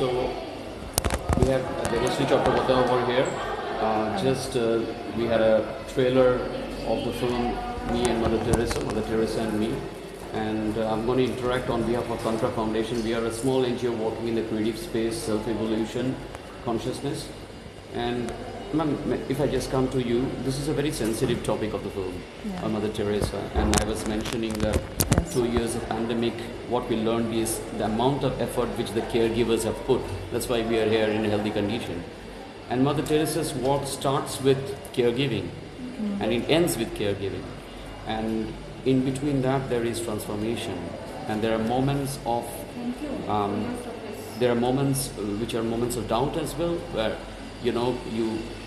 So we have Debashree Chakraborty over here. We had a trailer of the film Me and Mother Teresa and Me. And I'm going to interact on behalf of Tantra Foundation. We are a small NGO working in the creative space, self-evolution, consciousness. And ma'am, if I just come to you, this is a very sensitive topic of the film, Mother Teresa. And I was mentioning that 2 years of pandemic, what we learned is the amount of effort which the caregivers have put. That's why we are here in a healthy condition. And Mother Teresa's work starts with caregiving and it ends with caregiving. And in between that, there is transformation. And there are moments of, which are moments of doubt as well, where you are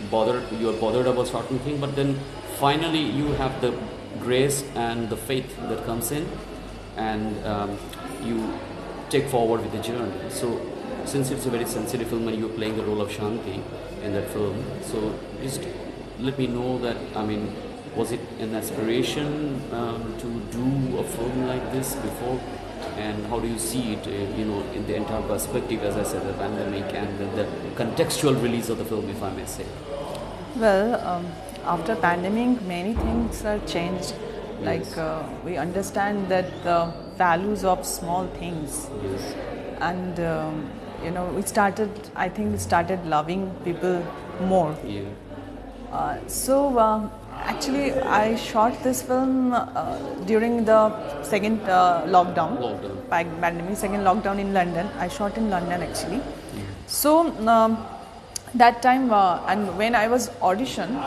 bothered about certain thing, but then finally you have the grace and the faith that comes in, and you take forward with the journey. So since it's a very sensitive film and you're playing the role of Shanti in that film, so just let me know that, was it an aspiration to do a film like this before? And how do you see it, in the entire perspective, as I said, the pandemic and the contextual release of the film, if I may say? Well, after pandemic, many things are changed. Like we understand that the values of small things, and we started loving people more. Actually, I shot this film during the second pandemic, second lockdown in London. I shot in London actually. So that time, and when I was auditioned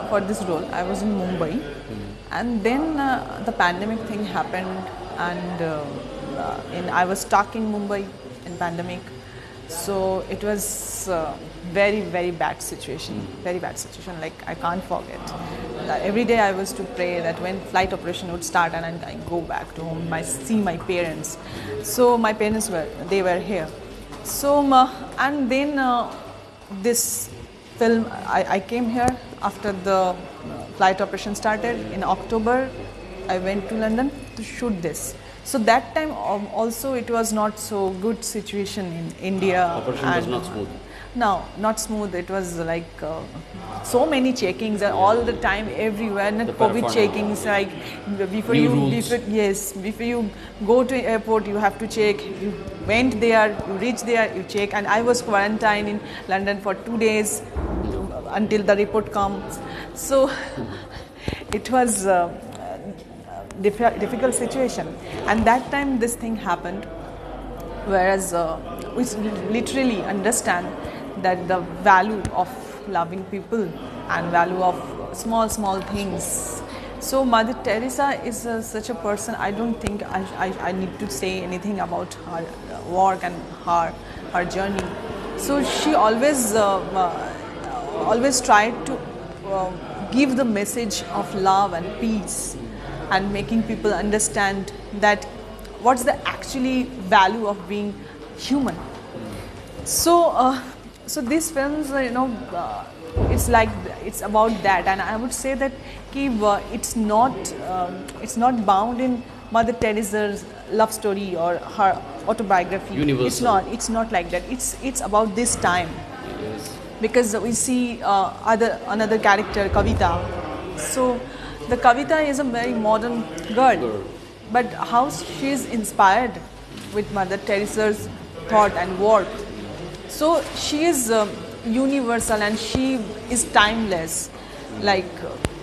for this role, I was in Mumbai, and then the pandemic thing happened, and I was stuck in Mumbai in pandemic. So it was very, very bad situation. Very bad situation. Like I can't forget. Every day I was to pray that when flight operation would start and I go back to home, see my parents. So my parents were here. So and then this film, I came here after the flight operation started in October. I went to London to shoot this. So that time also it was not so good situation in India. Operation was not smooth. No, not smooth. It was like so many checkings all the time everywhere. And COVID checkings, like before you go to airport, you have to check. You went there, you reached there, you check. And I was quarantined in London for 2 days until the report comes. So it was difficult situation, and that time this thing happened, whereas we literally understand that the value of loving people and value of small things. So Mother Teresa is such a person. I don't think I need to say anything about her work and her journey. So she always tried to give the message of love and peace, and making people understand that what's the actually value of being human. So these films, it's about that, and I would say that it's not bound in Mother Teresa's love story or her autobiography. Universal. It's not like that. It's about this time, because we see another character, Kavita. So the Kavita is a very modern girl, but how she is inspired with Mother Teresa's thought and work. So she is universal and she is timeless. Like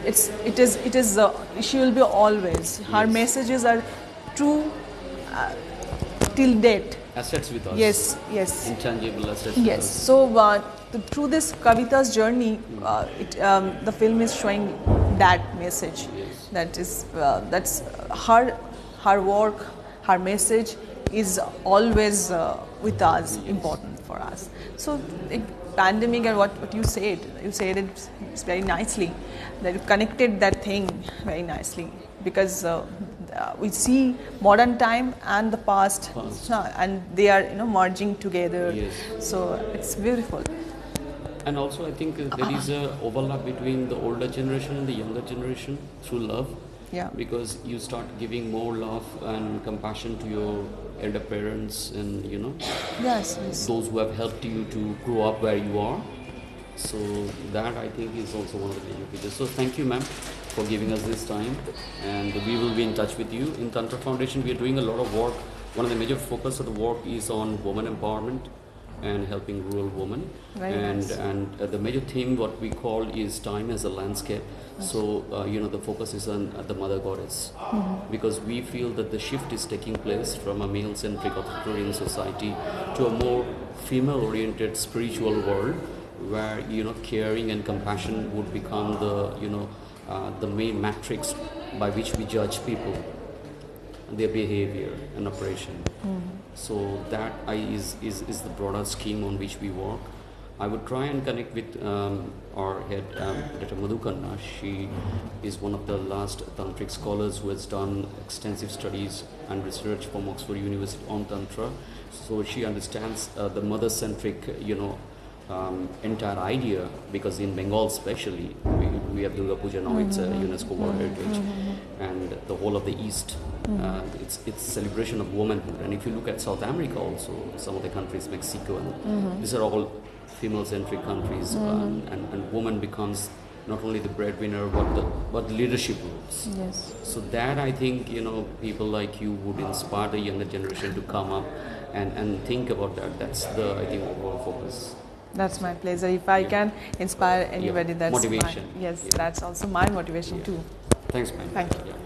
she will be always. Her messages are true till date. Assets with us. Yes. Intangible assets. Yes. So through this Kavita's journey, the film is showing that message. That's her work, her message is always with us, important for us. So pandemic and what you said it very nicely, that you connected that thing very nicely, because we see modern time and the past. And they are merging together. So it's beautiful. And also I think there is a overlap between the older generation and the younger generation through love. Yeah. Because you start giving more love and compassion to your elder parents and Yes, yes. those who have helped you to grow up where you are. So that I think is also one of the major features. So thank you, ma'am, for giving us this time, and we will be in touch with you. In Tantra Foundation, we are doing a lot of work. One of the major focus of the work is on women empowerment and helping rural women. Very and nice. and the major theme what we call is time as a landscape. So the focus is on the mother goddess, because we feel that the shift is taking place from a male-centric authoritarian society to a more female-oriented spiritual world, where caring and compassion would become the main matrix by which we judge people, their behavior and operation. So that is the broader scheme on which we work. I would try and connect with our head, Dr. Madhukanna. She is one of the last tantric scholars who has done extensive studies and research from Oxford University on Tantra. So she understands the mother-centric, entire idea, because in Bengal especially, we have Durga Puja now, it's a UNESCO World Heritage, and the whole of the East, it's celebration of womanhood. And if you look at South America also, some of the countries, Mexico, and these are all female-centric countries, and woman becomes not only the breadwinner but leadership roles. Yes. So that I think people like you would inspire the younger generation to come up and think about that. That's the I think overall focus. That's my pleasure. If I can inspire anybody, that's motivation. yes, Yeah. that's also my motivation too. Thanks, man. Thank you. Yeah.